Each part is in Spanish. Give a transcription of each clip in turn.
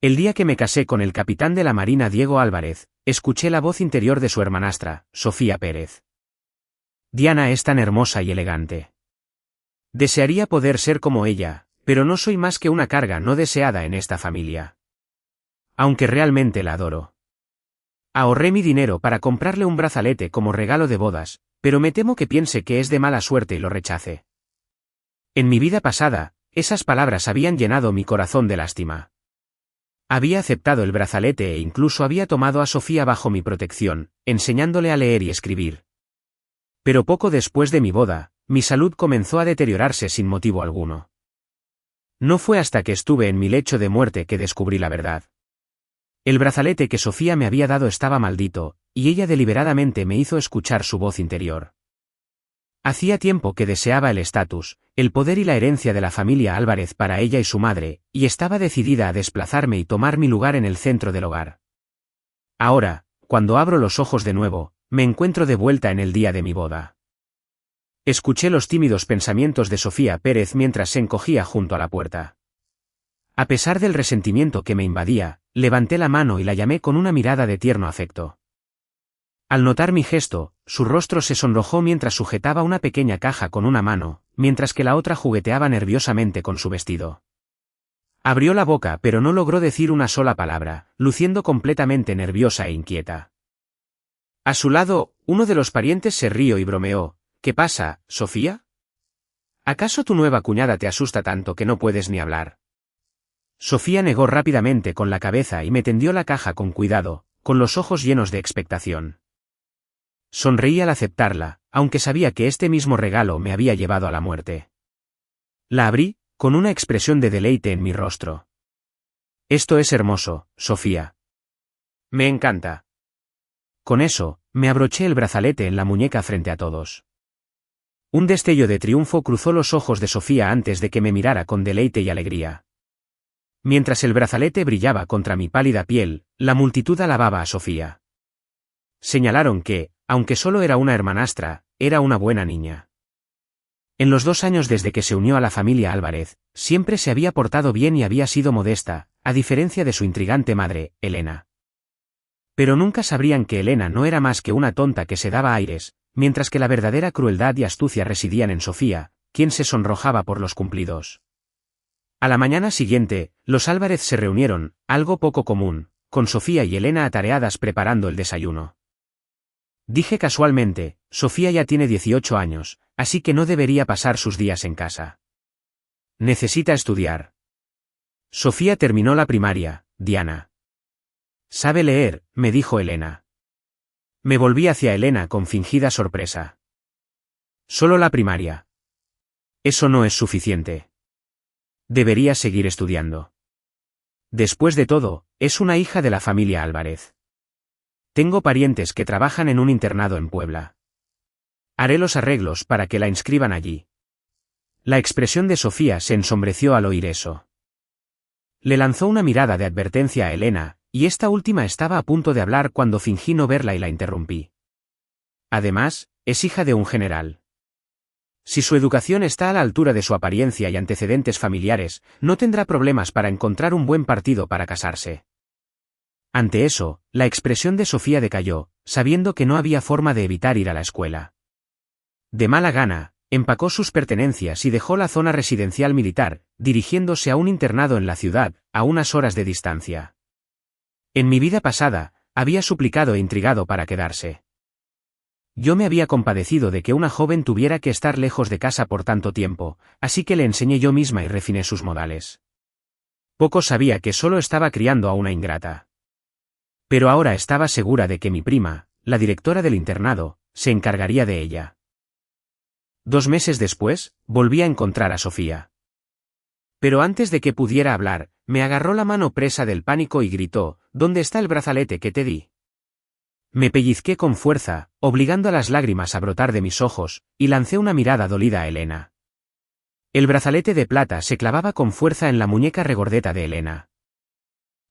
El día que me casé con el capitán de la Marina Diego Álvarez, escuché la voz interior de su hermanastra, Sofía Pérez. Diana es tan hermosa y elegante. Desearía poder ser como ella, pero no soy más que una carga no deseada en esta familia. Aunque realmente la adoro. Ahorré mi dinero para comprarle un brazalete como regalo de bodas, pero me temo que piense que es de mala suerte y lo rechace. En mi vida pasada, esas palabras habían llenado mi corazón de lástima. Había aceptado el brazalete e incluso había tomado a Sofía bajo mi protección, enseñándole a leer y escribir. Pero poco después de mi boda, mi salud comenzó a deteriorarse sin motivo alguno. No fue hasta que estuve en mi lecho de muerte que descubrí la verdad. El brazalete que Sofía me había dado estaba maldito, y ella deliberadamente me hizo escuchar su voz interior. Hacía tiempo que deseaba el estatus, el poder y la herencia de la familia Álvarez para ella y su madre, y estaba decidida a desplazarme y tomar mi lugar en el centro del hogar. Ahora, cuando abro los ojos de nuevo, me encuentro de vuelta en el día de mi boda. Escuché los tímidos pensamientos de Sofía Pérez mientras se encogía junto a la puerta. A pesar del resentimiento que me invadía, levanté la mano y la llamé con una mirada de tierno afecto. Al notar mi gesto, su rostro se sonrojó mientras sujetaba una pequeña caja con una mano, mientras que la otra jugueteaba nerviosamente con su vestido. Abrió la boca pero no logró decir una sola palabra, luciendo completamente nerviosa e inquieta. A su lado, uno de los parientes se rió y bromeó. ¿Qué pasa, Sofía? ¿Acaso tu nueva cuñada te asusta tanto que no puedes ni hablar? Sofía negó rápidamente con la cabeza y me tendió la caja con cuidado, con los ojos llenos de expectación. Sonreí al aceptarla, aunque sabía que este mismo regalo me había llevado a la muerte. La abrí, con una expresión de deleite en mi rostro. Esto es hermoso, Sofía. Me encanta. Con eso, me abroché el brazalete en la muñeca frente a todos. Un destello de triunfo cruzó los ojos de Sofía antes de que me mirara con deleite y alegría. Mientras el brazalete brillaba contra mi pálida piel, la multitud alababa a Sofía. Señalaron que, aunque solo era una hermanastra, era una buena niña. En los 2 años desde que se unió a la familia Álvarez, siempre se había portado bien y había sido modesta, a diferencia de su intrigante madre, Elena. Pero nunca sabrían que Elena no era más que una tonta que se daba aires, mientras que la verdadera crueldad y astucia residían en Sofía, quien se sonrojaba por los cumplidos. A la mañana siguiente, los Álvarez se reunieron, algo poco común, con Sofía y Elena atareadas preparando el desayuno. Dije casualmente, Sofía ya tiene 18 años, así que no debería pasar sus días en casa. Necesita estudiar. Sofía terminó la primaria, Diana. Sabe leer, me dijo Elena. Me volví hacia Elena con fingida sorpresa. Solo la primaria. Eso no es suficiente. Debería seguir estudiando. Después de todo, es una hija de la familia Álvarez. Tengo parientes que trabajan en un internado en Puebla. Haré los arreglos para que la inscriban allí. La expresión de Sofía se ensombreció al oír eso. Le lanzó una mirada de advertencia a Elena, y esta última estaba a punto de hablar cuando fingí no verla y la interrumpí. Además, es hija de un general. Si su educación está a la altura de su apariencia y antecedentes familiares, no tendrá problemas para encontrar un buen partido para casarse. Ante eso, la expresión de Sofía decayó, sabiendo que no había forma de evitar ir a la escuela. De mala gana, empacó sus pertenencias y dejó la zona residencial militar, dirigiéndose a un internado en la ciudad, a unas horas de distancia. En mi vida pasada, había suplicado e intrigado para quedarse. Yo me había compadecido de que una joven tuviera que estar lejos de casa por tanto tiempo, así que le enseñé yo misma y refiné sus modales. Poco sabía que solo estaba criando a una ingrata. Pero ahora estaba segura de que mi prima, la directora del internado, se encargaría de ella. 2 meses después, volví a encontrar a Sofía. Pero antes de que pudiera hablar, me agarró la mano presa del pánico y gritó, ¿dónde está el brazalete que te di? Me pellizqué con fuerza, obligando a las lágrimas a brotar de mis ojos, y lancé una mirada dolida a Elena. El brazalete de plata se clavaba con fuerza en la muñeca regordeta de Elena.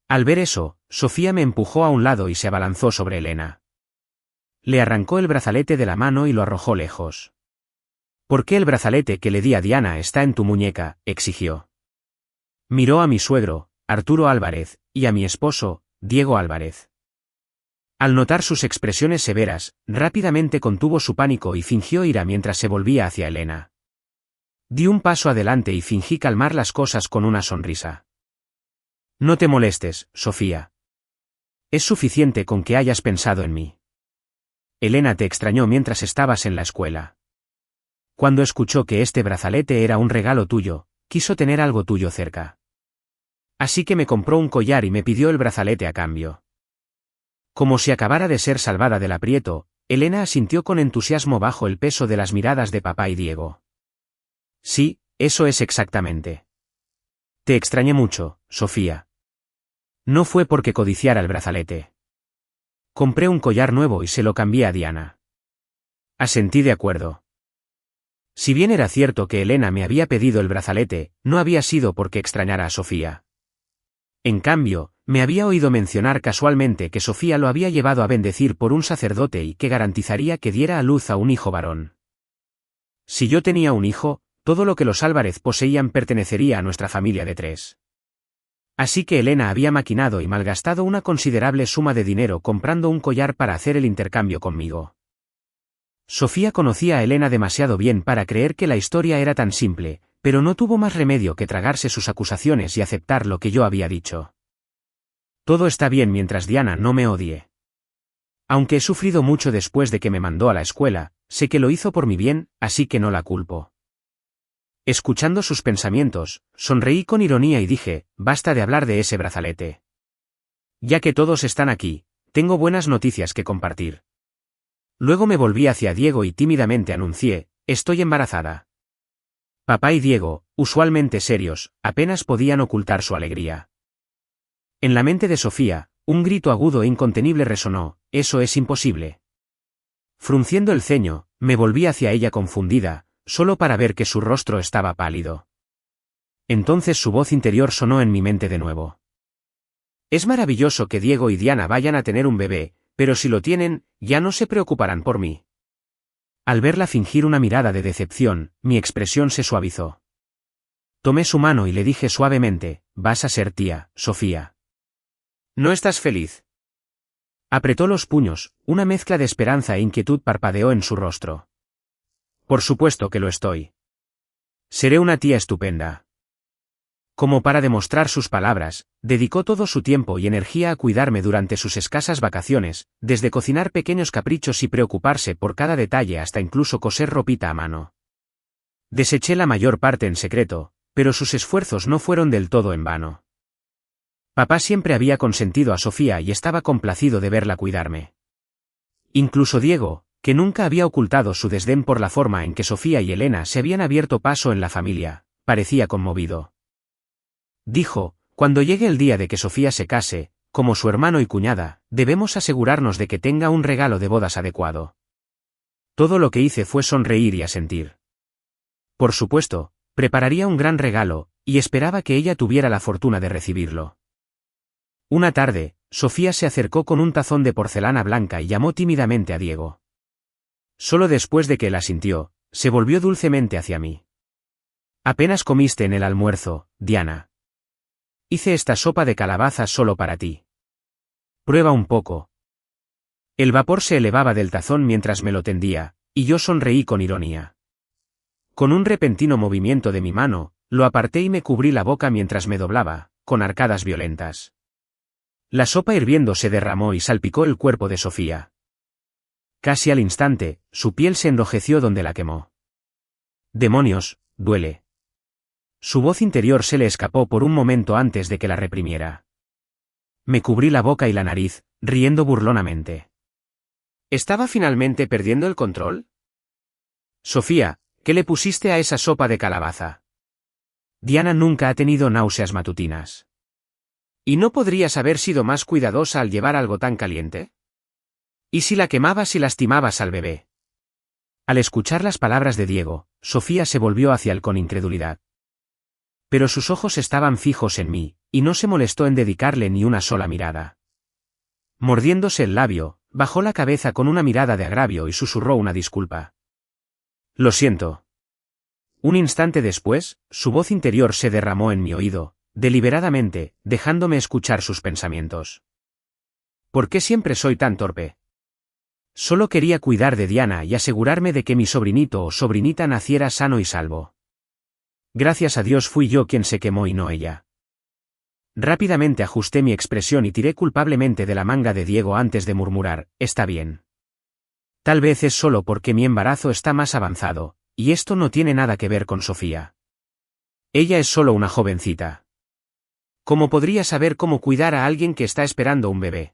Al ver eso, Sofía me empujó a un lado y se abalanzó sobre Elena. Le arrancó el brazalete de la mano y lo arrojó lejos. ¿Por qué el brazalete que le di a Diana está en tu muñeca?, exigió. Miró a mi suegro, Arturo Álvarez, y a mi esposo, Diego Álvarez. Al notar sus expresiones severas, rápidamente contuvo su pánico y fingió ira mientras se volvía hacia Elena. Di un paso adelante y fingí calmar las cosas con una sonrisa. No te molestes, Sofía. Es suficiente con que hayas pensado en mí. Elena te extrañó mientras estabas en la escuela. Cuando escuchó que este brazalete era un regalo tuyo, quiso tener algo tuyo cerca. Así que me compró un collar y me pidió el brazalete a cambio. Como si acabara de ser salvada del aprieto, Elena asintió con entusiasmo bajo el peso de las miradas de papá y Diego. Sí, eso es exactamente. Te extrañé mucho, Sofía. No fue porque codiciara el brazalete. Compré un collar nuevo y se lo cambié a Diana. Asentí de acuerdo. Si bien era cierto que Elena me había pedido el brazalete, no había sido porque extrañara a Sofía. En cambio, me había oído mencionar casualmente que Sofía lo había llevado a bendecir por un sacerdote y que garantizaría que diera a luz a un hijo varón. Si yo tenía un hijo, todo lo que los Álvarez poseían pertenecería a nuestra familia de 3. Así que Elena había maquinado y malgastado una considerable suma de dinero comprando un collar para hacer el intercambio conmigo. Sofía conocía a Elena demasiado bien para creer que la historia era tan simple, pero no tuvo más remedio que tragarse sus acusaciones y aceptar lo que yo había dicho. Todo está bien mientras Diana no me odie. Aunque he sufrido mucho después de que me mandó a la escuela, sé que lo hizo por mi bien, así que no la culpo. Escuchando sus pensamientos, sonreí con ironía y dije, basta de hablar de ese brazalete. Ya que todos están aquí, tengo buenas noticias que compartir. Luego me volví hacia Diego y tímidamente anuncié, estoy embarazada. Papá y Diego, usualmente serios, apenas podían ocultar su alegría. En la mente de Sofía, un grito agudo e incontenible resonó, eso es imposible. Frunciendo el ceño, me volví hacia ella confundida, solo para ver que su rostro estaba pálido. Entonces su voz interior sonó en mi mente de nuevo. Es maravilloso que Diego y Diana vayan a tener un bebé, pero si lo tienen, ya no se preocuparán por mí. Al verla fingir una mirada de decepción, mi expresión se suavizó. Tomé su mano y le dije suavemente, vas a ser tía, Sofía. ¿No estás feliz? Apretó los puños, una mezcla de esperanza e inquietud parpadeó en su rostro. Por supuesto que lo estoy. Seré una tía estupenda. Como para demostrar sus palabras, dedicó todo su tiempo y energía a cuidarme durante sus escasas vacaciones, desde cocinar pequeños caprichos y preocuparse por cada detalle hasta incluso coser ropita a mano. Deseché la mayor parte en secreto, pero sus esfuerzos no fueron del todo en vano. Papá siempre había consentido a Sofía y estaba complacido de verla cuidarme. Incluso Diego, que nunca había ocultado su desdén por la forma en que Sofía y Elena se habían abierto paso en la familia, parecía conmovido. Dijo, cuando llegue el día de que Sofía se case, como su hermano y cuñada, debemos asegurarnos de que tenga un regalo de bodas adecuado. Todo lo que hice fue sonreír y asentir. Por supuesto, prepararía un gran regalo, y esperaba que ella tuviera la fortuna de recibirlo. Una tarde, Sofía se acercó con un tazón de porcelana blanca y llamó tímidamente a Diego. Solo después de que él asintió, se volvió dulcemente hacia mí. Apenas comiste en el almuerzo, Diana. Hice esta sopa de calabazas solo para ti. Prueba un poco. El vapor se elevaba del tazón mientras me lo tendía, y yo sonreí con ironía. Con un repentino movimiento de mi mano, lo aparté y me cubrí la boca mientras me doblaba, con arcadas violentas. La sopa hirviendo se derramó y salpicó el cuerpo de Sofía. Casi al instante, su piel se enrojeció donde la quemó. Demonios, duele. Su voz interior se le escapó por un momento antes de que la reprimiera. Me cubrí la boca y la nariz, riendo burlonamente. ¿Estaba finalmente perdiendo el control? Sofía, ¿qué le pusiste a esa sopa de calabaza? Diana nunca ha tenido náuseas matutinas. ¿Y no podrías haber sido más cuidadosa al llevar algo tan caliente? ¿Y si la quemabas y lastimabas al bebé? Al escuchar las palabras de Diego, Sofía se volvió hacia él con incredulidad. Pero sus ojos estaban fijos en mí, y no se molestó en dedicarle ni una sola mirada. Mordiéndose el labio, bajó la cabeza con una mirada de agravio y susurró una disculpa. Lo siento. Un instante después, su voz interior se derramó en mi oído, deliberadamente, dejándome escuchar sus pensamientos. ¿Por qué siempre soy tan torpe? Solo quería cuidar de Diana y asegurarme de que mi sobrinito o sobrinita naciera sano y salvo. Gracias a Dios fui yo quien se quemó y no ella. Rápidamente ajusté mi expresión y tiré culpablemente de la manga de Diego antes de murmurar, está bien. Tal vez es solo porque mi embarazo está más avanzado, y esto no tiene nada que ver con Sofía. Ella es solo una jovencita. ¿Cómo podría saber cómo cuidar a alguien que está esperando un bebé?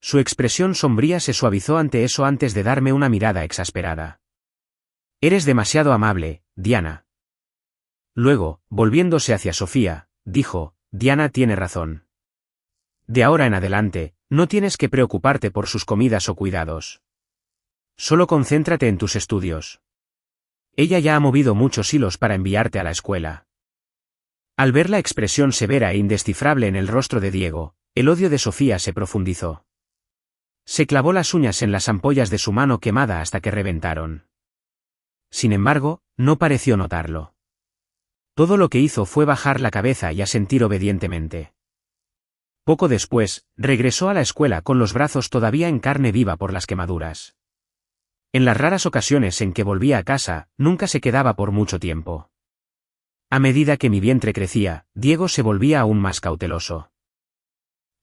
Su expresión sombría se suavizó ante eso antes de darme una mirada exasperada. Eres demasiado amable, Diana. Luego, volviéndose hacia Sofía, dijo, Diana tiene razón. De ahora en adelante, no tienes que preocuparte por sus comidas o cuidados. Solo concéntrate en tus estudios. Ella ya ha movido muchos hilos para enviarte a la escuela. Al ver la expresión severa e indescifrable en el rostro de Diego, el odio de Sofía se profundizó. Se clavó las uñas en las ampollas de su mano quemada hasta que reventaron. Sin embargo, no pareció notarlo. Todo lo que hizo fue bajar la cabeza y asentir obedientemente. Poco después, regresó a la escuela con los brazos todavía en carne viva por las quemaduras. En las raras ocasiones en que volvía a casa, nunca se quedaba por mucho tiempo. A medida que mi vientre crecía, Diego se volvía aún más cauteloso.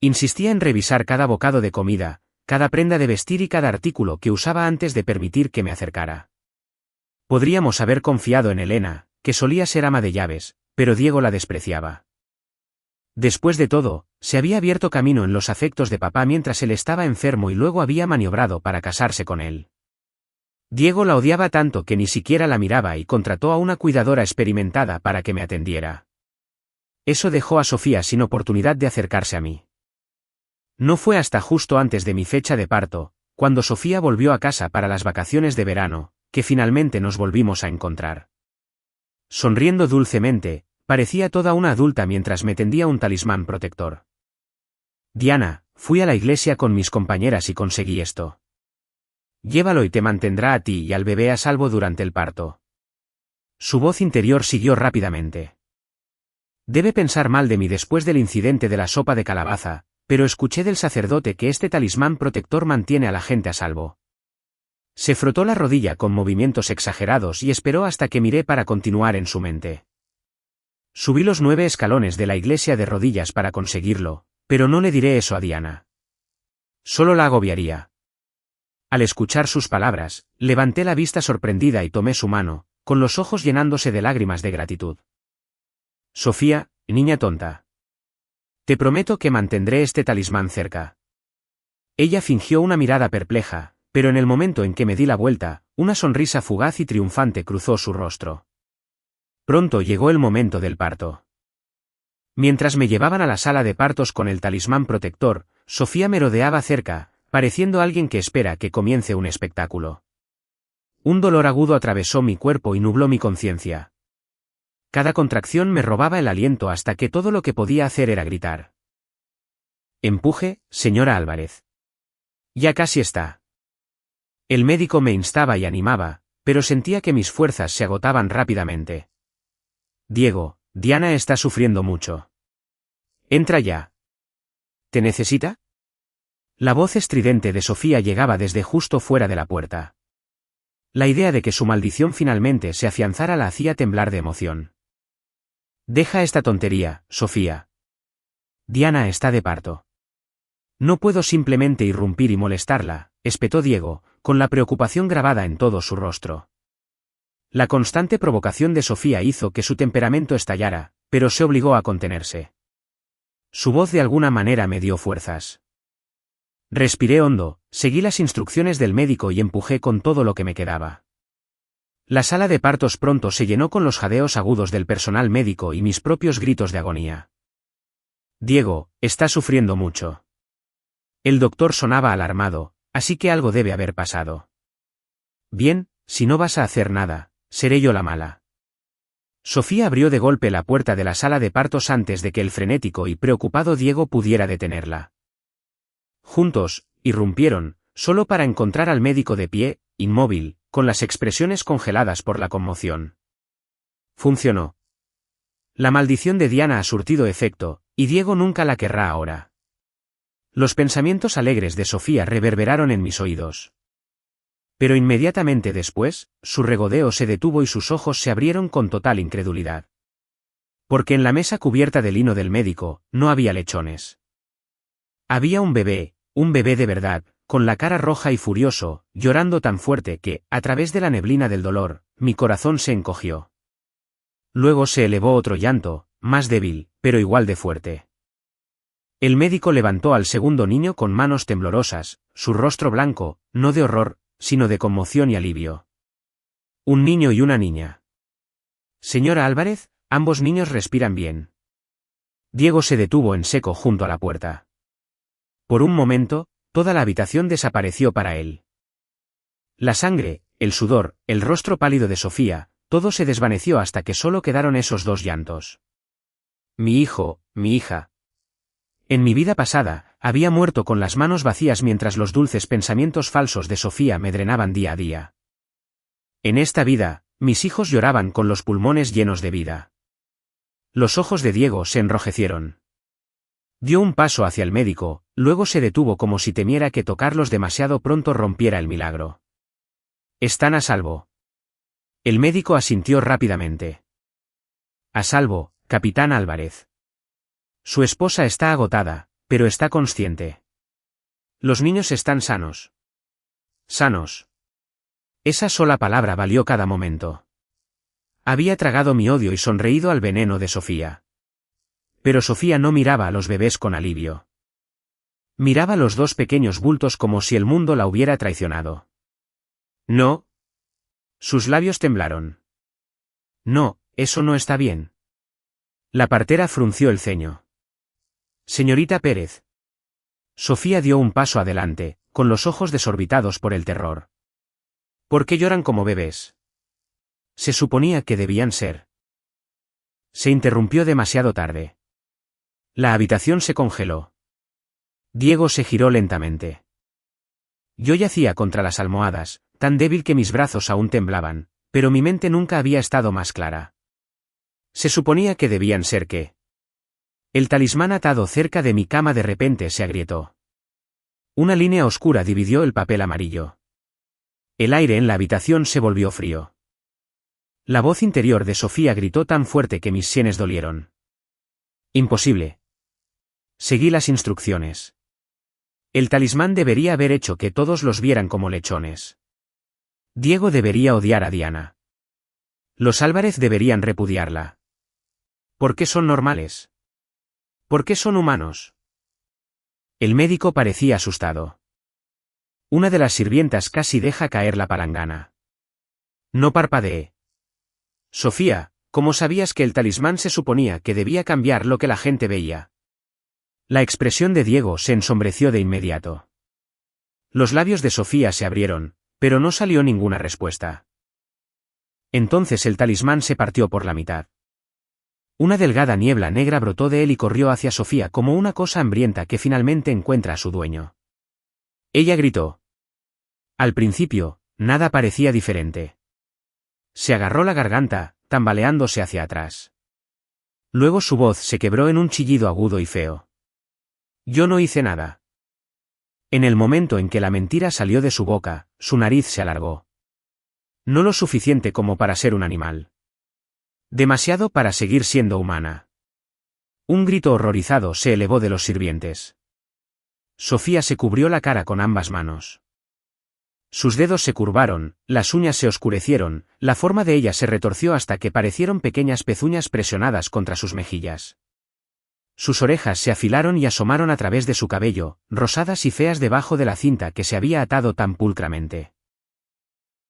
Insistía en revisar cada bocado de comida, cada prenda de vestir y cada artículo que usaba antes de permitir que me acercara. Podríamos haber confiado en Elena, que solía ser ama de llaves, pero Diego la despreciaba. Después de todo, se había abierto camino en los afectos de papá mientras él estaba enfermo y luego había maniobrado para casarse con él. Diego la odiaba tanto que ni siquiera la miraba y contrató a una cuidadora experimentada para que me atendiera. Eso dejó a Sofía sin oportunidad de acercarse a mí. No fue hasta justo antes de mi fecha de parto, cuando Sofía volvió a casa para las vacaciones de verano, que finalmente nos volvimos a encontrar. Sonriendo dulcemente, parecía toda una adulta mientras me tendía un talismán protector. Diana, fui a la iglesia con mis compañeras y conseguí esto. Llévalo y te mantendrá a ti y al bebé a salvo durante el parto. Su voz interior siguió rápidamente. Debe pensar mal de mí después del incidente de la sopa de calabaza, pero escuché del sacerdote que este talismán protector mantiene a la gente a salvo. Se frotó la rodilla con movimientos exagerados y esperó hasta que miré para continuar en su mente. Subí los 9 escalones de la iglesia de rodillas para conseguirlo, pero no le diré eso a Diana. Solo la agobiaría. Al escuchar sus palabras, levanté la vista sorprendida y tomé su mano, con los ojos llenándose de lágrimas de gratitud. Sofía, niña tonta. Te prometo que mantendré este talismán cerca. Ella fingió una mirada perpleja, pero en el momento en que me di la vuelta, una sonrisa fugaz y triunfante cruzó su rostro. Pronto llegó el momento del parto. Mientras me llevaban a la sala de partos con el talismán protector, Sofía merodeaba cerca, pareciendo alguien que espera que comience un espectáculo. Un dolor agudo atravesó mi cuerpo y nubló mi conciencia. Cada contracción me robaba el aliento hasta que todo lo que podía hacer era gritar. Empuje, señora Álvarez. Ya casi está. El médico me instaba y animaba, pero sentía que mis fuerzas se agotaban rápidamente. Diego, Diana está sufriendo mucho. Entra ya. ¿Te necesita? La voz estridente de Sofía llegaba desde justo fuera de la puerta. La idea de que su maldición finalmente se afianzara la hacía temblar de emoción. Deja esta tontería, Sofía. Diana está de parto. No puedo simplemente irrumpir y molestarla, espetó Diego, con la preocupación grabada en todo su rostro. La constante provocación de Sofía hizo que su temperamento estallara, pero se obligó a contenerse. Su voz de alguna manera me dio fuerzas. Respiré hondo, seguí las instrucciones del médico y empujé con todo lo que me quedaba. La sala de partos pronto se llenó con los jadeos agudos del personal médico y mis propios gritos de agonía. Diego, está sufriendo mucho. El doctor sonaba alarmado, así que algo debe haber pasado. Bien, si no vas a hacer nada, seré yo la mala. Sofía abrió de golpe la puerta de la sala de partos antes de que el frenético y preocupado Diego pudiera detenerla. Juntos, irrumpieron, solo para encontrar al médico de pie, inmóvil, con las expresiones congeladas por la conmoción. Funcionó. La maldición de Diana ha surtido efecto, y Diego nunca la querrá ahora. Los pensamientos alegres de Sofía reverberaron en mis oídos. Pero inmediatamente después, su regodeo se detuvo y sus ojos se abrieron con total incredulidad. Porque en la mesa cubierta de lino del médico, no había lechones. Había un bebé de verdad, con la cara roja y furioso, llorando tan fuerte que, a través de la neblina del dolor, mi corazón se encogió. Luego se elevó otro llanto, más débil, pero igual de fuerte. El médico levantó al segundo niño con manos temblorosas, su rostro blanco, no de horror, sino de conmoción y alivio. Un niño y una niña. Señora Álvarez, ambos niños respiran bien. Diego se detuvo en seco junto a la puerta. Por un momento, toda la habitación desapareció para él. La sangre, el sudor, el rostro pálido de Sofía, todo se desvaneció hasta que solo quedaron esos dos llantos. Mi hijo, mi hija. En mi vida pasada, había muerto con las manos vacías mientras los dulces pensamientos falsos de Sofía me drenaban día a día. En esta vida, mis hijos lloraban con los pulmones llenos de vida. Los ojos de Diego se enrojecieron. Dio un paso hacia el médico, luego se detuvo como si temiera que tocarlos demasiado pronto rompiera el milagro. Están a salvo. El médico asintió rápidamente. A salvo, capitán Álvarez. Su esposa está agotada, pero está consciente. Los niños están sanos. Sanos. Esa sola palabra valió cada momento. Había tragado mi odio y sonreído al veneno de Sofía. Pero Sofía no miraba a los bebés con alivio. Miraba los dos pequeños bultos como si el mundo la hubiera traicionado. No. Sus labios temblaron. No, eso no está bien. La partera frunció el ceño. Señorita Pérez. Sofía dio un paso adelante, con los ojos desorbitados por el terror. ¿Por qué lloran como bebés? Se suponía que debían ser. Se interrumpió demasiado tarde. La habitación se congeló. Diego se giró lentamente. Yo yacía contra las almohadas, tan débil que mis brazos aún temblaban, pero mi mente nunca había estado más clara. Se suponía que debían ser qué. El talismán atado cerca de mi cama de repente se agrietó. Una línea oscura dividió el papel amarillo. El aire en la habitación se volvió frío. La voz interior de Sofía gritó tan fuerte que mis sienes dolieron. Imposible. Seguí las instrucciones. El talismán debería haber hecho que todos los vieran como lechones. Diego debería odiar a Diana. Los Álvarez deberían repudiarla. ¿Por qué son normales? ¿Por qué son humanos? El médico parecía asustado. Una de las sirvientas casi deja caer la palangana. No parpadeé. Sofía, ¿cómo sabías que el talismán se suponía que debía cambiar lo que la gente veía? La expresión de Diego se ensombreció de inmediato. Los labios de Sofía se abrieron, pero no salió ninguna respuesta. Entonces el talismán se partió por la mitad. Una delgada niebla negra brotó de él y corrió hacia Sofía como una cosa hambrienta que finalmente encuentra a su dueño. Ella gritó. Al principio, nada parecía diferente. Se agarró la garganta, tambaleándose hacia atrás. Luego su voz se quebró en un chillido agudo y feo. Yo no hice nada. En el momento en que la mentira salió de su boca, su nariz se alargó. No lo suficiente como para ser un animal. Demasiado para seguir siendo humana. Un grito horrorizado se elevó de los sirvientes. Sofía se cubrió la cara con ambas manos. Sus dedos se curvaron, las uñas se oscurecieron, la forma de ella se retorció hasta que parecieron pequeñas pezuñas presionadas contra sus mejillas. Sus orejas se afilaron y asomaron a través de su cabello, rosadas y feas debajo de la cinta que se había atado tan pulcramente.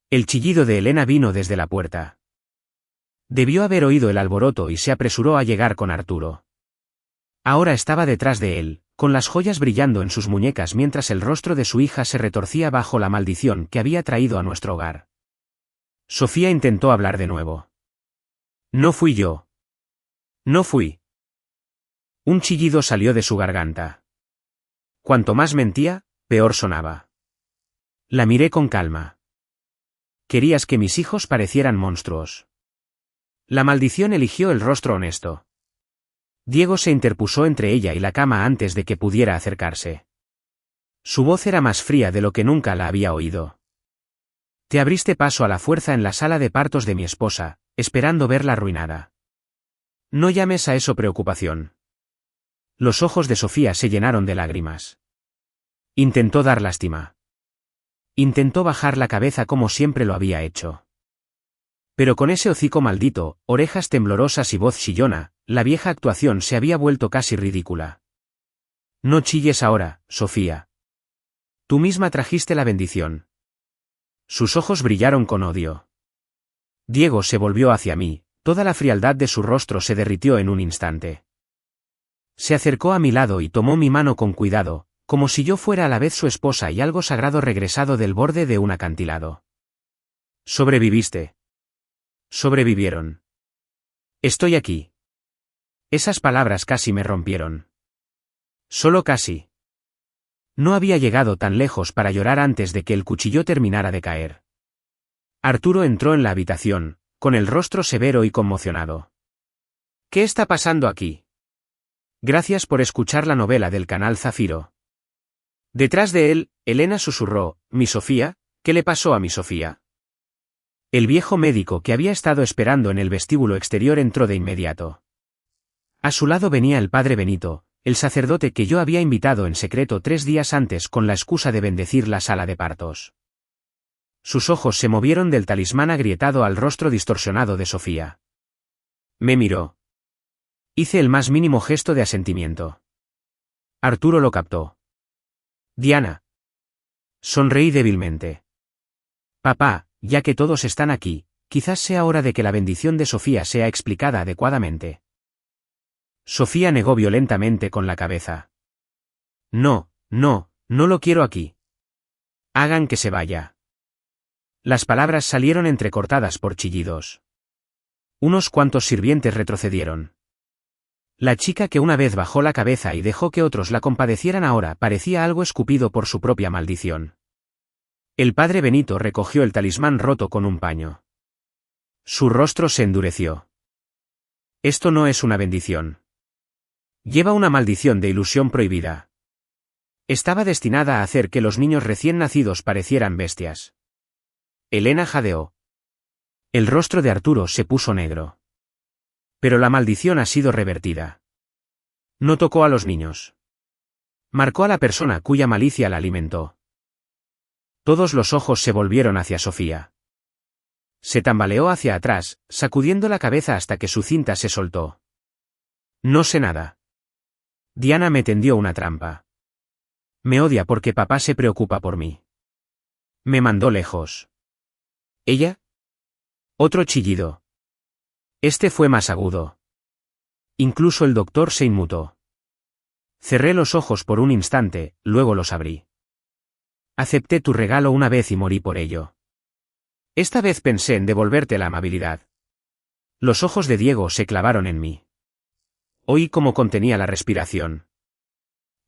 El chillido de Elena vino desde la puerta. Debió haber oído el alboroto y se apresuró a llegar con Arturo. Ahora estaba detrás de él, con las joyas brillando en sus muñecas mientras el rostro de su hija se retorcía bajo la maldición que había traído a nuestro hogar. Sofía intentó hablar de nuevo. No fui yo. No fui. Un chillido salió de su garganta. Cuanto más mentía, peor sonaba. La miré con calma. Querías que mis hijos parecieran monstruos. La maldición eligió el rostro honesto. Diego se interpuso entre ella y la cama antes de que pudiera acercarse. Su voz era más fría de lo que nunca la había oído. Te abriste paso a la fuerza en la sala de partos de mi esposa, esperando verla arruinada. No llames a eso preocupación. Los ojos de Sofía se llenaron de lágrimas. Intentó dar lástima. Intentó bajar la cabeza como siempre lo había hecho. Pero con ese hocico maldito, orejas temblorosas y voz chillona, la vieja actuación se había vuelto casi ridícula. No chilles ahora, Sofía. Tú misma trajiste la bendición. Sus ojos brillaron con odio. Diego se volvió hacia mí, toda la frialdad de su rostro se derritió en un instante. Se acercó a mi lado y tomó mi mano con cuidado, como si yo fuera a la vez su esposa y algo sagrado regresado del borde de un acantilado. Sobreviviste. Sobrevivieron. Estoy aquí. Esas palabras casi me rompieron. Solo casi. No había llegado tan lejos para llorar antes de que el cuchillo terminara de caer. Arturo entró en la habitación, con el rostro severo y conmocionado. ¿Qué está pasando aquí? Gracias por escuchar la novela del canal Zafiro. Detrás de él, Elena susurró, ¿mi Sofía? ¿Qué le pasó a mi Sofía? El viejo médico que había estado esperando en el vestíbulo exterior entró de inmediato. A su lado venía el padre Benito, el sacerdote que yo había invitado en secreto 3 días antes con la excusa de bendecir la sala de partos. Sus ojos se movieron del talismán agrietado al rostro distorsionado de Sofía. Me miró. Hice el más mínimo gesto de asentimiento. Arturo lo captó. Diana. Sonreí débilmente. Papá, ya que todos están aquí, quizás sea hora de que la bendición de Sofía sea explicada adecuadamente. Sofía negó violentamente con la cabeza. No, no lo quiero aquí. Hagan que se vaya. Las palabras salieron entrecortadas por chillidos. Unos cuantos sirvientes retrocedieron. La chica que una vez bajó la cabeza y dejó que otros la compadecieran ahora parecía algo escupido por su propia maldición. El padre Benito recogió el talismán roto con un paño. Su rostro se endureció. Esto no es una bendición. Lleva una maldición de ilusión prohibida. Estaba destinada a hacer que los niños recién nacidos parecieran bestias. Elena jadeó. El rostro de Arturo se puso negro. Pero la maldición ha sido revertida. No tocó a los niños. Marcó a la persona cuya malicia la alimentó. Todos los ojos se volvieron hacia Sofía. Se tambaleó hacia atrás, sacudiendo la cabeza hasta que su cinta se soltó. No sé nada. Diana me tendió una trampa. Me odia porque papá se preocupa por mí. Me mandó lejos. ¿Ella? Otro chillido. Este fue más agudo. Incluso el doctor se inmutó. Cerré los ojos por un instante, luego los abrí. Acepté tu regalo una vez y morí por ello. Esta vez pensé en devolverte la amabilidad. Los ojos de Diego se clavaron en mí. Oí cómo contenía la respiración.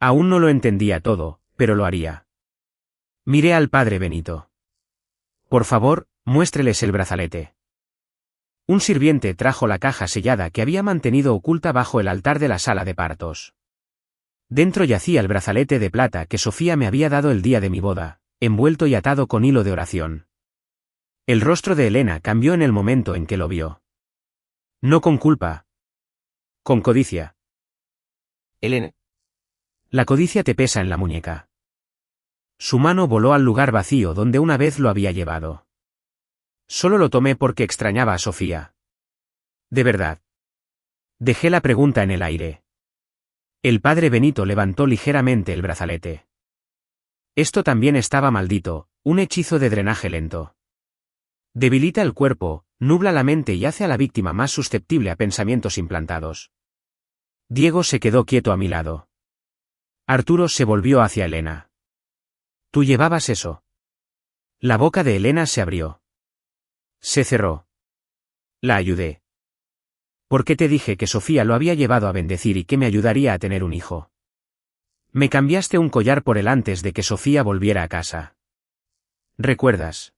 Aún no lo entendía todo, pero lo haría. Miré al padre Benito. Por favor, muéstreles el brazalete. Un sirviente trajo la caja sellada que había mantenido oculta bajo el altar de la sala de partos. Dentro yacía el brazalete de plata que Sofía me había dado el día de mi boda, envuelto y atado con hilo de oración. El rostro de Elena cambió en el momento en que lo vio. No con culpa. Con codicia. Elena. La codicia te pesa en la muñeca. Su mano voló al lugar vacío donde una vez lo había llevado. Solo lo tomé porque extrañaba a Sofía. ¿De verdad? Dejé la pregunta en el aire. El padre Benito levantó ligeramente el brazalete. Esto también estaba maldito, un hechizo de drenaje lento. Debilita el cuerpo, nubla la mente y hace a la víctima más susceptible a pensamientos implantados. Diego se quedó quieto a mi lado. Arturo se volvió hacia Elena. ¿Tú llevabas eso? La boca de Elena se abrió. Se cerró. La ayudé. ¿Por qué te dije que Sofía lo había llevado a bendecir y que me ayudaría a tener un hijo? Me cambiaste un collar por él antes de que Sofía volviera a casa. ¿Recuerdas?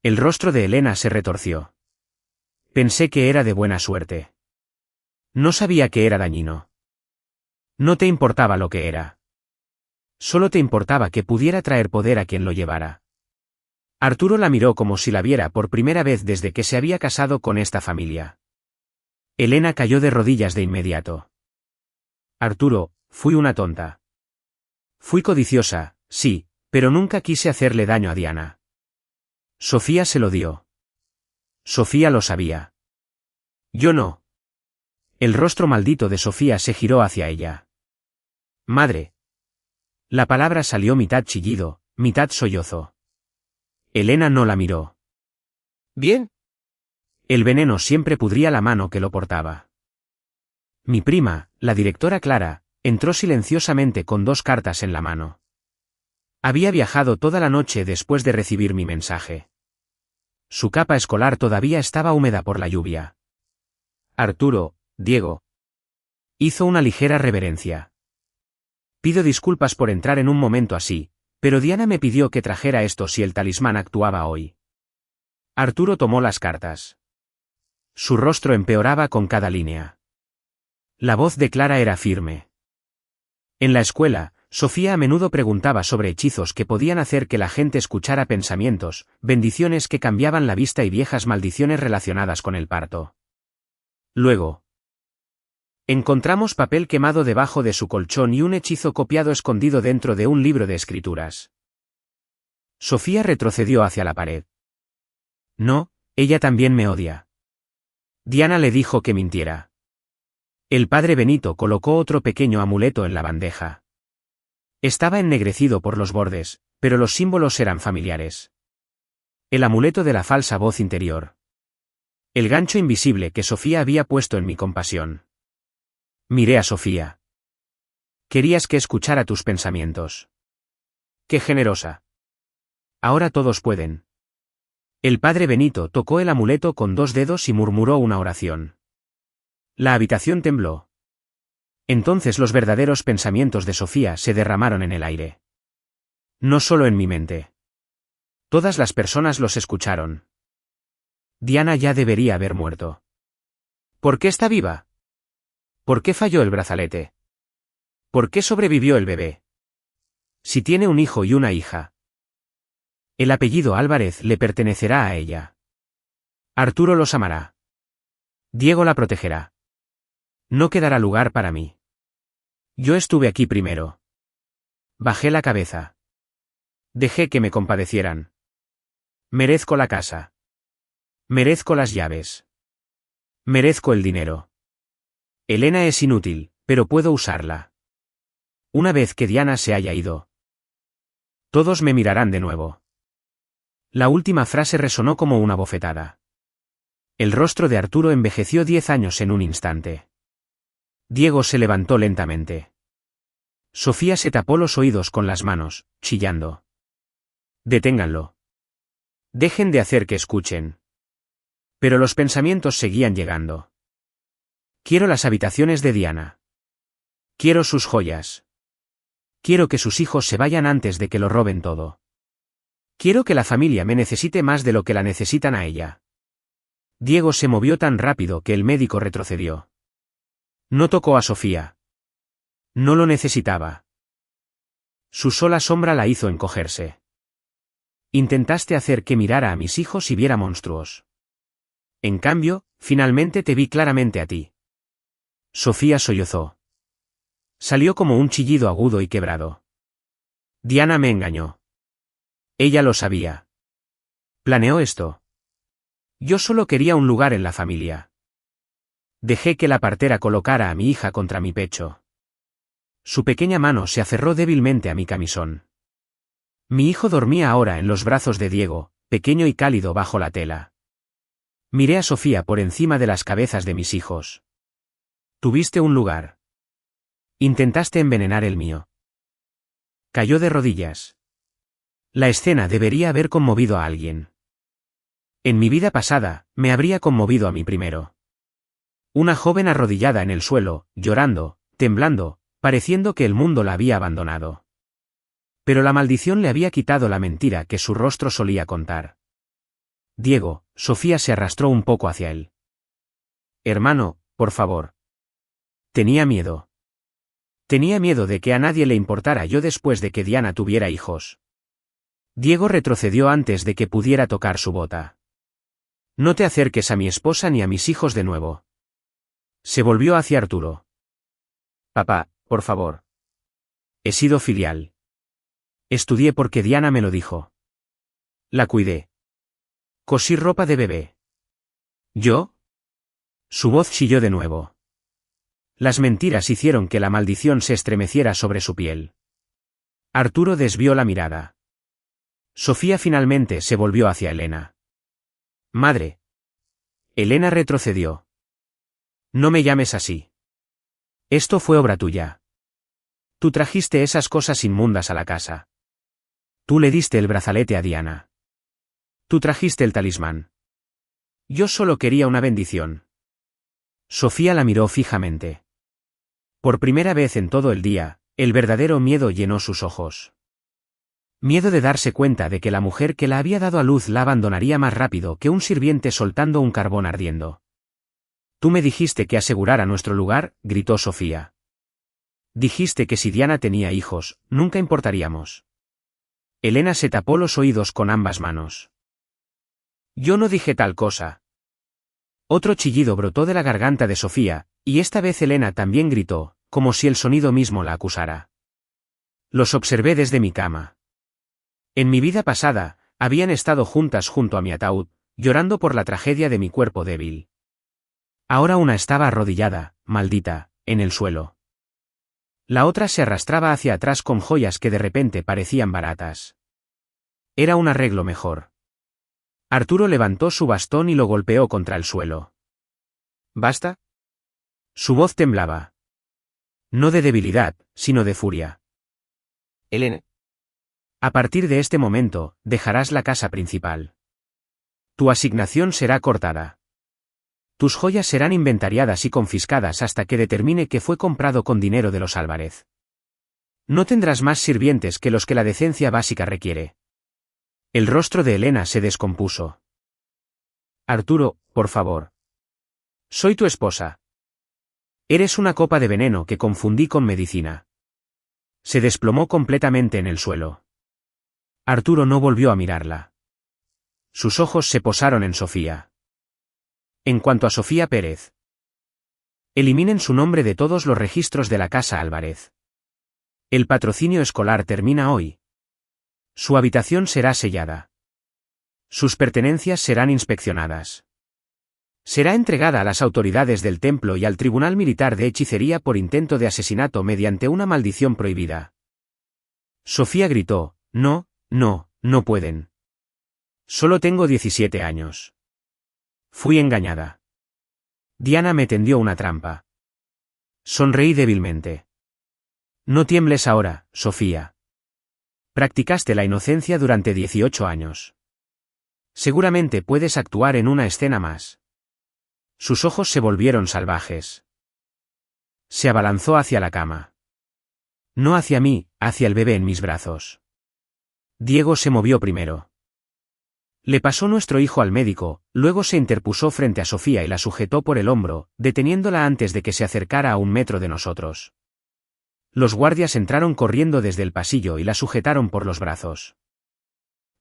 El rostro de Elena se retorció. Pensé que era de buena suerte. No sabía que era dañino. No te importaba lo que era. Solo te importaba que pudiera traer poder a quien lo llevara. Arturo la miró como si la viera por primera vez desde que se había casado con esta familia. Elena cayó de rodillas de inmediato. Arturo, fui una tonta. Fui codiciosa, sí, pero nunca quise hacerle daño a Diana. Sofía se lo dio. Sofía lo sabía. Yo no. El rostro maldito de Sofía se giró hacia ella. Madre. La palabra salió mitad chillido, mitad sollozo. Elena no la miró. ¿Bien? El veneno siempre pudría la mano que lo portaba. Mi prima, la directora Clara, entró silenciosamente con 2 cartas en la mano. Había viajado toda la noche después de recibir mi mensaje. Su capa escolar todavía estaba húmeda por la lluvia. Arturo, Diego. Hizo una ligera reverencia. Pido disculpas por entrar en un momento así, pero Diana me pidió que trajera esto si el talismán actuaba hoy. Arturo tomó las cartas. Su rostro empeoraba con cada línea. La voz de Clara era firme. En la escuela, Sofía a menudo preguntaba sobre hechizos que podían hacer que la gente escuchara pensamientos, bendiciones que cambiaban la vista y viejas maldiciones relacionadas con el parto. Luego, encontramos papel quemado debajo de su colchón y un hechizo copiado escondido dentro de un libro de escrituras. Sofía retrocedió hacia la pared. No, ella también me odia. Diana le dijo que mintiera. El padre Benito colocó otro pequeño amuleto en la bandeja. Estaba ennegrecido por los bordes, pero los símbolos eran familiares. El amuleto de la falsa voz interior. El gancho invisible que Sofía había puesto en mi compasión. Miré a Sofía. Querías que escuchara tus pensamientos. Qué generosa. Ahora todos pueden. El padre Benito tocó el amuleto con 2 dedos y murmuró una oración. La habitación tembló. Entonces los verdaderos pensamientos de Sofía se derramaron en el aire. No solo en mi mente. Todas las personas los escucharon. Diana ya debería haber muerto. ¿Por qué está viva? ¿Por qué falló el brazalete? ¿Por qué sobrevivió el bebé? Si tiene un hijo y una hija. El apellido Álvarez le pertenecerá a ella. Arturo los amará. Diego la protegerá. No quedará lugar para mí. Yo estuve aquí primero. Bajé la cabeza. Dejé que me compadecieran. Merezco la casa. Merezco las llaves. Merezco el dinero. Elena es inútil, pero puedo usarla. Una vez que Diana se haya ido. Todos me mirarán de nuevo. La última frase resonó como una bofetada. El rostro de Arturo envejeció 10 años en un instante. Diego se levantó lentamente. Sofía se tapó los oídos con las manos, chillando. Deténganlo. Dejen de hacer que escuchen. Pero los pensamientos seguían llegando. Quiero las habitaciones de Diana. Quiero sus joyas. Quiero que sus hijos se vayan antes de que lo roben todo. Quiero que la familia me necesite más de lo que la necesitan a ella. Diego se movió tan rápido que el médico retrocedió. No tocó a Sofía. No lo necesitaba. Su sola sombra la hizo encogerse. Intentaste hacer que mirara a mis hijos y viera monstruos. En cambio, finalmente te vi claramente a ti. Sofía sollozó. Salió como un chillido agudo y quebrado. Diana me engañó. Ella lo sabía. Planeó esto. Yo solo quería un lugar en la familia. Dejé que la partera colocara a mi hija contra mi pecho. Su pequeña mano se aferró débilmente a mi camisón. Mi hijo dormía ahora en los brazos de Diego, pequeño y cálido bajo la tela. Miré a Sofía por encima de las cabezas de mis hijos. Tuviste un lugar. Intentaste envenenar el mío. Cayó de rodillas. La escena debería haber conmovido a alguien. En mi vida pasada, me habría conmovido a mí primero. Una joven arrodillada en el suelo, llorando, temblando, pareciendo que el mundo la había abandonado. Pero la maldición le había quitado la mentira que su rostro solía contar. Diego, Sofía se arrastró un poco hacia él. hermano, por favor. Tenía miedo. Tenía miedo de que a nadie le importara yo después de que Diana tuviera hijos. Diego retrocedió antes de que pudiera tocar su bota. No te acerques a mi esposa ni a mis hijos de nuevo. Se volvió hacia Arturo. Papá, por favor. He sido filial. Estudié porque Diana me lo dijo. La cuidé. Cosí ropa de bebé. ¿Yo? Su voz chilló de nuevo. Las mentiras hicieron que la maldición se estremeciera sobre su piel. Arturo desvió la mirada. Sofía finalmente se volvió hacia Elena. Madre. Elena retrocedió. No me llames así. Esto fue obra tuya. Tú trajiste esas cosas inmundas a la casa. Tú le diste el brazalete a Diana. Tú trajiste el talismán. Yo solo quería una bendición. Sofía la miró fijamente. Por primera vez en todo el día, el verdadero miedo llenó sus ojos. Miedo de darse cuenta de que la mujer que la había dado a luz la abandonaría más rápido que un sirviente soltando un carbón ardiendo. Tú me dijiste que asegurara nuestro lugar, gritó Sofía. Dijiste que si Diana tenía hijos, nunca importaríamos. Elena se tapó los oídos con ambas manos. Yo no dije tal cosa. Otro chillido brotó de la garganta de Sofía, y esta vez Elena también gritó, como si el sonido mismo la acusara. Los observé desde mi cama. En mi vida pasada, habían estado juntas junto a mi ataúd, llorando por la tragedia de mi cuerpo débil. Ahora una estaba arrodillada, maldita, en el suelo. La otra se arrastraba hacia atrás con joyas que de repente parecían baratas. Era un arreglo mejor. Arturo levantó su bastón y lo golpeó contra el suelo. ¿Basta? Su voz temblaba. No de debilidad, sino de furia. Elena. A partir de este momento, dejarás la casa principal. Tu asignación será cortada. Tus joyas serán inventariadas y confiscadas hasta que determine que fue comprado con dinero de los Álvarez. No tendrás más sirvientes que los que la decencia básica requiere. El rostro de Elena se descompuso. Arturo, por favor. Soy tu esposa. Eres una copa de veneno que confundí con medicina. Se desplomó completamente en el suelo. Arturo no volvió a mirarla. Sus ojos se posaron en Sofía. En cuanto a Sofía Pérez. Eliminen su nombre de todos los registros de la casa Álvarez. El patrocinio escolar termina hoy. Su habitación será sellada. Sus pertenencias serán inspeccionadas. Será entregada a las autoridades del templo y al Tribunal Militar de Hechicería por intento de asesinato mediante una maldición prohibida. Sofía gritó, no, no, no pueden. Solo tengo 17 años. Fui engañada. Diana me tendió una trampa. Sonreí débilmente. No tiembles ahora, Sofía. Practicaste la inocencia durante 18 años. Seguramente puedes actuar en una escena más. Sus ojos se volvieron salvajes. Se abalanzó hacia la cama. No hacia mí, hacia el bebé en mis brazos. Diego se movió primero. Le pasó nuestro hijo al médico, luego se interpuso frente a Sofía y la sujetó por el hombro, deteniéndola antes de que se acercara a 1 metro de nosotros. Los guardias entraron corriendo desde el pasillo y la sujetaron por los brazos.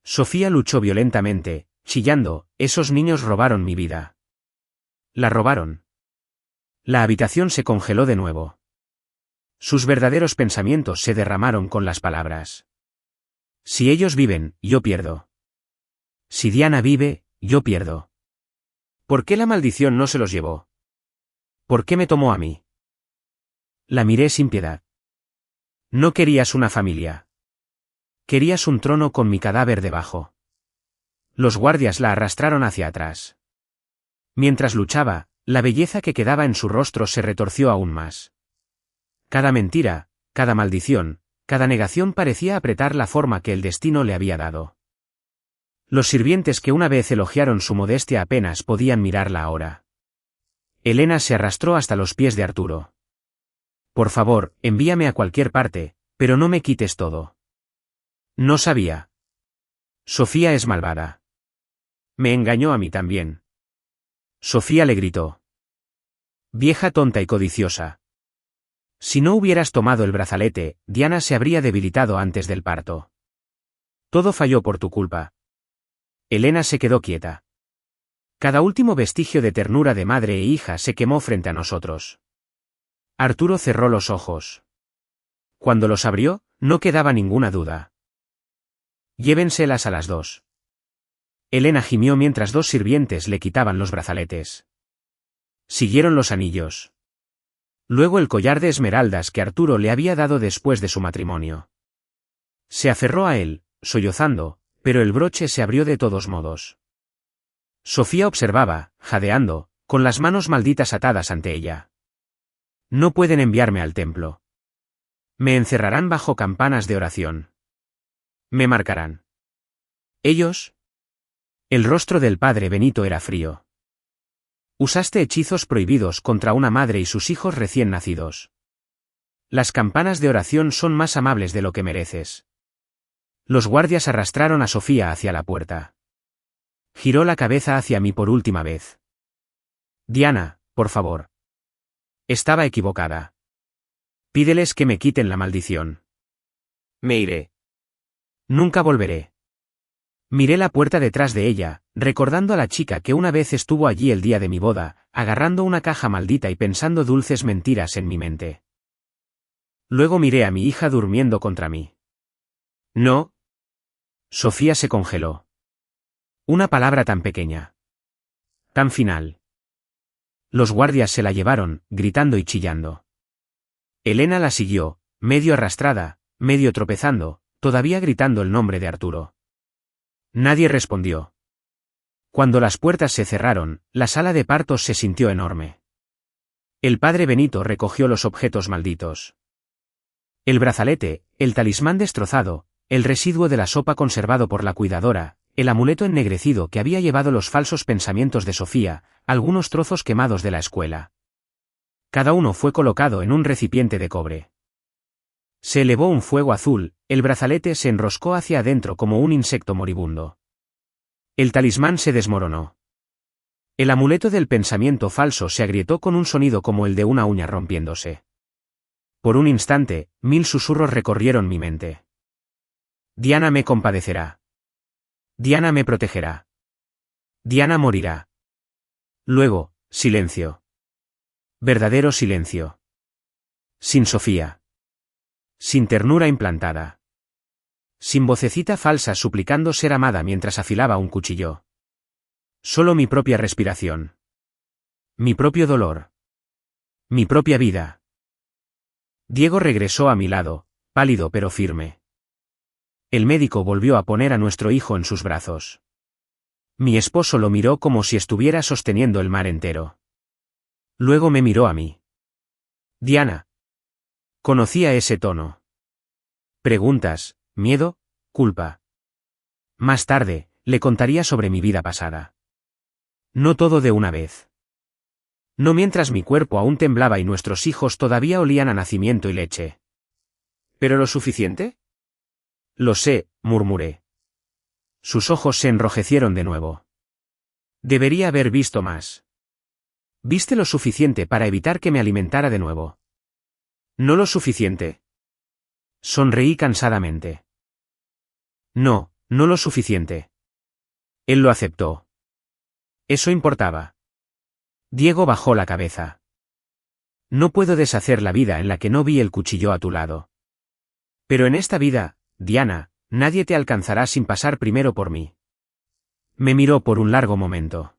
Sofía luchó violentamente, chillando, esos niños robaron mi vida. La robaron. La habitación se congeló de nuevo. Sus verdaderos pensamientos se derramaron con las palabras. Si ellos viven, yo pierdo. Si Diana vive, yo pierdo. ¿Por qué la maldición no se los llevó? ¿Por qué me tomó a mí? La miré sin piedad. No querías una familia. Querías un trono con mi cadáver debajo. Los guardias la arrastraron hacia atrás. Mientras luchaba, la belleza que quedaba en su rostro se retorció aún más. Cada mentira, cada maldición, cada negación parecía apretar la forma que el destino le había dado. Los sirvientes que una vez elogiaron su modestia apenas podían mirarla ahora. Elena se arrastró hasta los pies de Arturo. Por favor, envíame a cualquier parte, pero no me quites todo. No sabía. Sofía es malvada. Me engañó a mí también. Sofía le gritó. Vieja tonta y codiciosa. Si no hubieras tomado el brazalete, Diana se habría debilitado antes del parto. Todo falló por tu culpa. Elena se quedó quieta. Cada último vestigio de ternura de madre e hija se quemó frente a nosotros. Arturo cerró los ojos. Cuando los abrió, no quedaba ninguna duda. Llévenselas a las dos. Elena gimió mientras dos sirvientes le quitaban los brazaletes. Siguieron los anillos. Luego el collar de esmeraldas que Arturo le había dado después de su matrimonio. Se aferró a él, sollozando, pero el broche se abrió de todos modos. Sofía observaba, jadeando, con las manos malditas atadas ante ella. No pueden enviarme al templo. Me encerrarán bajo campanas de oración. Me marcarán. ¿Ellos? El rostro del padre Benito era frío. Usaste hechizos prohibidos contra una madre y sus hijos recién nacidos. Las campanas de oración son más amables de lo que mereces. Los guardias arrastraron a Sofía hacia la puerta. Giró la cabeza hacia mí por última vez. Diana, por favor. Estaba equivocada. Pídeles que me quiten la maldición. Me iré. Nunca volveré. Miré la puerta detrás de ella, recordando a la chica que una vez estuvo allí el día de mi boda, agarrando una caja maldita y pensando dulces mentiras en mi mente. Luego miré a mi hija durmiendo contra mí. No. Sofía se congeló. Una palabra tan pequeña. Tan final. Los guardias se la llevaron, gritando y chillando. Elena la siguió, medio arrastrada, medio tropezando, todavía gritando el nombre de Arturo. Nadie respondió. Cuando las puertas se cerraron, la sala de partos se sintió enorme. El padre Benito recogió los objetos malditos. El brazalete, el talismán destrozado, el residuo de la sopa conservado por la cuidadora, el amuleto ennegrecido que había llevado los falsos pensamientos de Sofía, algunos trozos quemados de la escuela. Cada uno fue colocado en un recipiente de cobre. Se elevó un fuego azul, el brazalete se enroscó hacia adentro como un insecto moribundo. El talismán se desmoronó. El amuleto del pensamiento falso se agrietó con un sonido como el de una uña rompiéndose. Por un instante, 1000 susurros recorrieron mi mente. Diana me compadecerá. Diana me protegerá. Diana morirá. Luego, silencio. Verdadero silencio. Sin Sofía. Sin ternura implantada. Sin vocecita falsa suplicando ser amada mientras afilaba un cuchillo. Solo mi propia respiración. Mi propio dolor. Mi propia vida. Diego regresó a mi lado, pálido pero firme. El médico volvió a poner a nuestro hijo en sus brazos. Mi esposo lo miró como si estuviera sosteniendo el mar entero. Luego me miró a mí. Diana. Conocía ese tono. Preguntas, miedo, culpa. Más tarde, le contaría sobre mi vida pasada. No todo de una vez. No mientras mi cuerpo aún temblaba y nuestros hijos todavía olían a nacimiento y leche. ¿Pero lo suficiente? Lo sé, murmuré. Sus ojos se enrojecieron de nuevo. Debería haber visto más. ¿Viste lo suficiente para evitar que me alimentara de nuevo? No lo suficiente. Sonreí cansadamente. No, no lo suficiente. Él lo aceptó. Eso importaba. Diego bajó la cabeza. No puedo deshacer la vida en la que no vi el cuchillo a tu lado. Pero en esta vida, Diana, nadie te alcanzará sin pasar primero por mí. Me miró por un largo momento.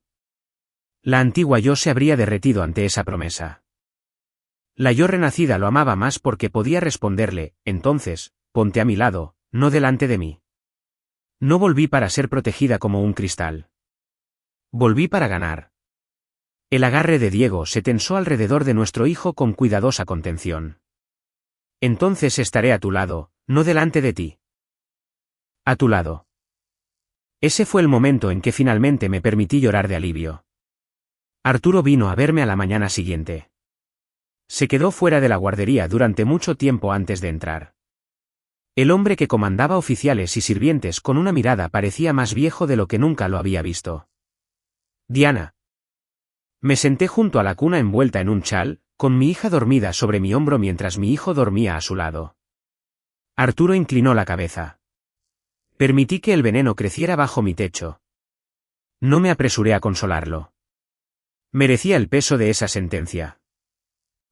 La antigua yo se habría derretido ante esa promesa. La yo renacida lo amaba más porque podía responderle, entonces, ponte a mi lado, no delante de mí. No volví para ser protegida como un cristal. Volví para ganar. El agarre de Diego se tensó alrededor de nuestro hijo con cuidadosa contención. Entonces estaré a tu lado, no delante de ti. A tu lado. Ese fue el momento en que finalmente me permití llorar de alivio. Arturo vino a verme a la mañana siguiente. Se quedó fuera de la guardería durante mucho tiempo antes de entrar. El hombre que comandaba oficiales y sirvientes con una mirada parecía más viejo de lo que nunca lo había visto. Diana. Me senté junto a la cuna envuelta en un chal, con mi hija dormida sobre mi hombro mientras mi hijo dormía a su lado. Arturo inclinó la cabeza. Permití que el veneno creciera bajo mi techo. No me apresuré a consolarlo. Merecía el peso de esa sentencia.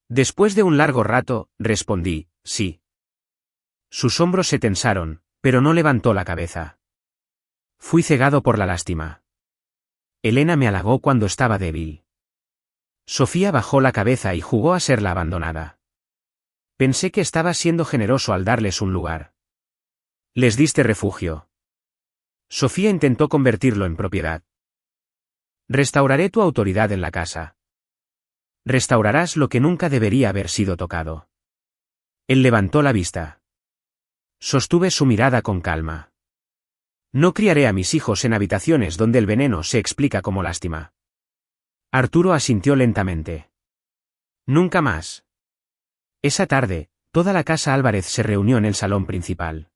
Después de un largo rato, respondí, sí. Sus hombros se tensaron, pero no levantó la cabeza. Fui cegado por la lástima. Elena me halagó cuando estaba débil. Sofía bajó la cabeza y jugó a ser la abandonada. Pensé que estaba siendo generoso al darles un lugar. Les diste refugio. Sofía intentó convertirlo en propiedad. Restauraré tu autoridad en la casa. Restaurarás lo que nunca debería haber sido tocado. Él levantó la vista. Sostuve su mirada con calma. No criaré a mis hijos en habitaciones donde el veneno se explica como lástima. Arturo asintió lentamente. Nunca más. Esa tarde, toda la casa Álvarez se reunió en el salón principal.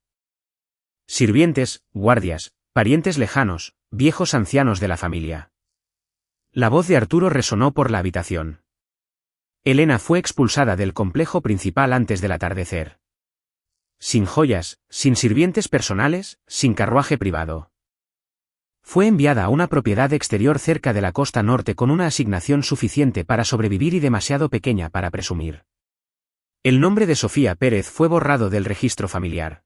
Sirvientes, guardias, parientes lejanos, viejos ancianos de la familia. La voz de Arturo resonó por la habitación. Elena fue expulsada del complejo principal antes del atardecer. Sin joyas, sin sirvientes personales, sin carruaje privado. Fue enviada a una propiedad exterior cerca de la costa norte con una asignación suficiente para sobrevivir y demasiado pequeña para presumir. El nombre de Sofía Pérez fue borrado del registro familiar.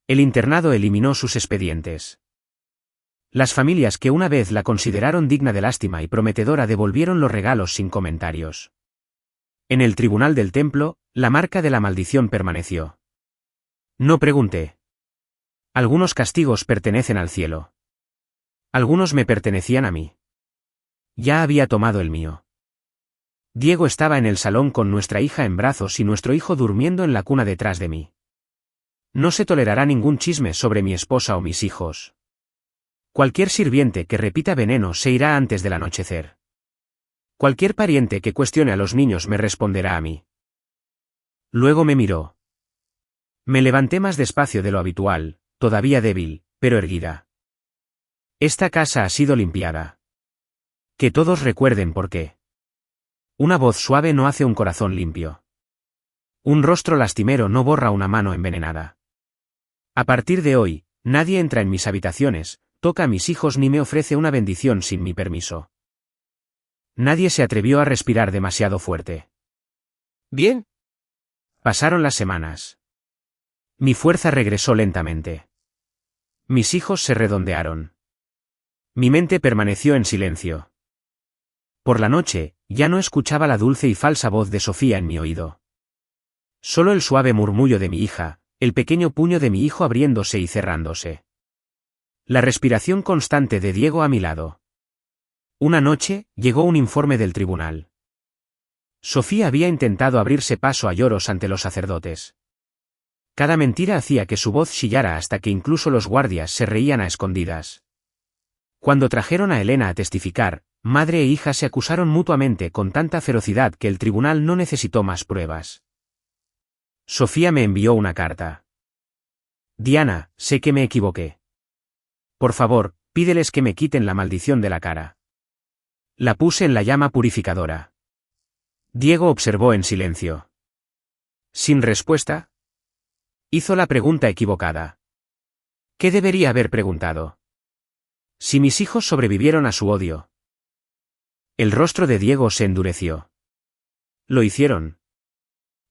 El internado eliminó sus expedientes. Las familias que una vez la consideraron digna de lástima y prometedora devolvieron los regalos sin comentarios. En el tribunal del templo, la marca de la maldición permaneció. No pregunté. Algunos castigos pertenecen al cielo. Algunos me pertenecían a mí. Ya había tomado el mío. Diego estaba en el salón con nuestra hija en brazos y nuestro hijo durmiendo en la cuna detrás de mí. No se tolerará ningún chisme sobre mi esposa o mis hijos. Cualquier sirviente que repita veneno se irá antes del anochecer. Cualquier pariente que cuestione a los niños me responderá a mí. Luego me miró. Me levanté más despacio de lo habitual, todavía débil, pero erguida. Esta casa ha sido limpiada. Que todos recuerden por qué. Una voz suave no hace un corazón limpio. Un rostro lastimero no borra una mano envenenada. A partir de hoy, nadie entra en mis habitaciones, toca a mis hijos ni me ofrece una bendición sin mi permiso. Nadie se atrevió a respirar demasiado fuerte. ¿Bien? Pasaron las semanas. Mi fuerza regresó lentamente. Mis hijos se redondearon. Mi mente permaneció en silencio. Por la noche, ya no escuchaba la dulce y falsa voz de Sofía en mi oído. Solo el suave murmullo de mi hija, el pequeño puño de mi hijo abriéndose y cerrándose. La respiración constante de Diego a mi lado. Una noche, llegó un informe del tribunal. Sofía había intentado abrirse paso a lloros ante los sacerdotes. Cada mentira hacía que su voz chillara hasta que incluso los guardias se reían a escondidas. Cuando trajeron a Elena a testificar, madre e hija se acusaron mutuamente con tanta ferocidad que el tribunal no necesitó más pruebas. Sofía me envió una carta. Diana, sé que me equivoqué. Por favor, pídeles que me quiten la maldición de la cara. La puse en la llama purificadora. Diego observó en silencio. Sin respuesta. Hizo la pregunta equivocada. ¿Qué debería haber preguntado? Si mis hijos sobrevivieron a su odio. El rostro de Diego se endureció. Lo hicieron.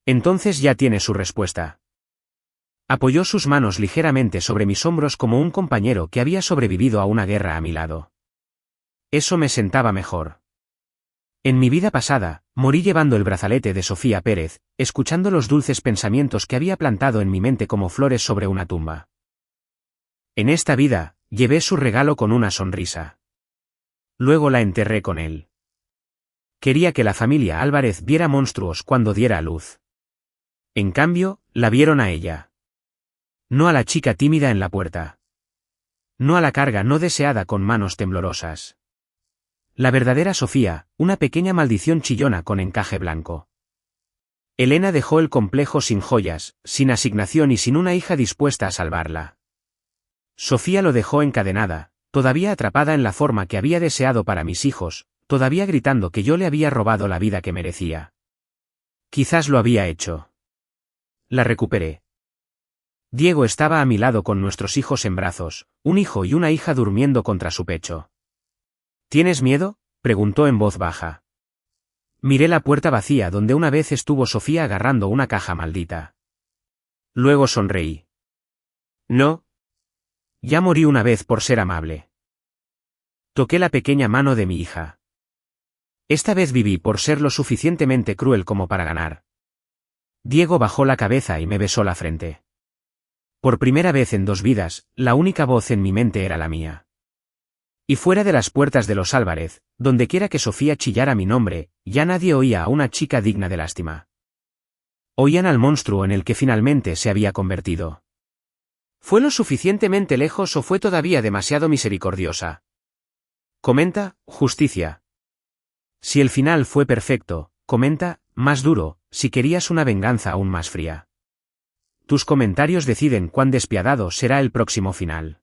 Entonces ya tiene su respuesta. Apoyó sus manos ligeramente sobre mis hombros como un compañero que había sobrevivido a una guerra a mi lado. Eso me sentaba mejor. En mi vida pasada, morí llevando el brazalete de Sofía Pérez, escuchando los dulces pensamientos que había plantado en mi mente como flores sobre una tumba. En esta vida, llevé su regalo con una sonrisa. Luego la enterré con él. Quería que la familia Álvarez viera monstruos cuando diera a luz. En cambio, la vieron a ella. No a la chica tímida en la puerta. No a la carga no deseada con manos temblorosas. La verdadera Sofía, una pequeña maldición chillona con encaje blanco. Elena dejó el complejo sin joyas, sin asignación y sin una hija dispuesta a salvarla. Sofía lo dejó encadenada, todavía atrapada en la forma que había deseado para mis hijos, todavía gritando que yo le había robado la vida que merecía. Quizás lo había hecho. La recuperé. Diego estaba a mi lado con nuestros hijos en brazos, un hijo y una hija durmiendo contra su pecho. ¿Tienes miedo?, preguntó en voz baja. Miré la puerta vacía donde una vez estuvo Sofía agarrando una caja maldita. Luego sonreí. No. Ya morí una vez por ser amable. Toqué la pequeña mano de mi hija. Esta vez viví por ser lo suficientemente cruel como para ganar. Diego bajó la cabeza y me besó la frente. Por primera vez en 2 vidas, la única voz en mi mente era la mía. Y fuera de las puertas de los Álvarez, dondequiera que Sofía chillara mi nombre, ya nadie oía a una chica digna de lástima. Oían al monstruo en el que finalmente se había convertido. ¿Fue lo suficientemente lejos o fue todavía demasiado misericordiosa? Comenta, Justicia. Si el final fue perfecto, comenta, más duro, si querías una venganza aún más fría. Tus comentarios deciden cuán despiadado será el próximo final.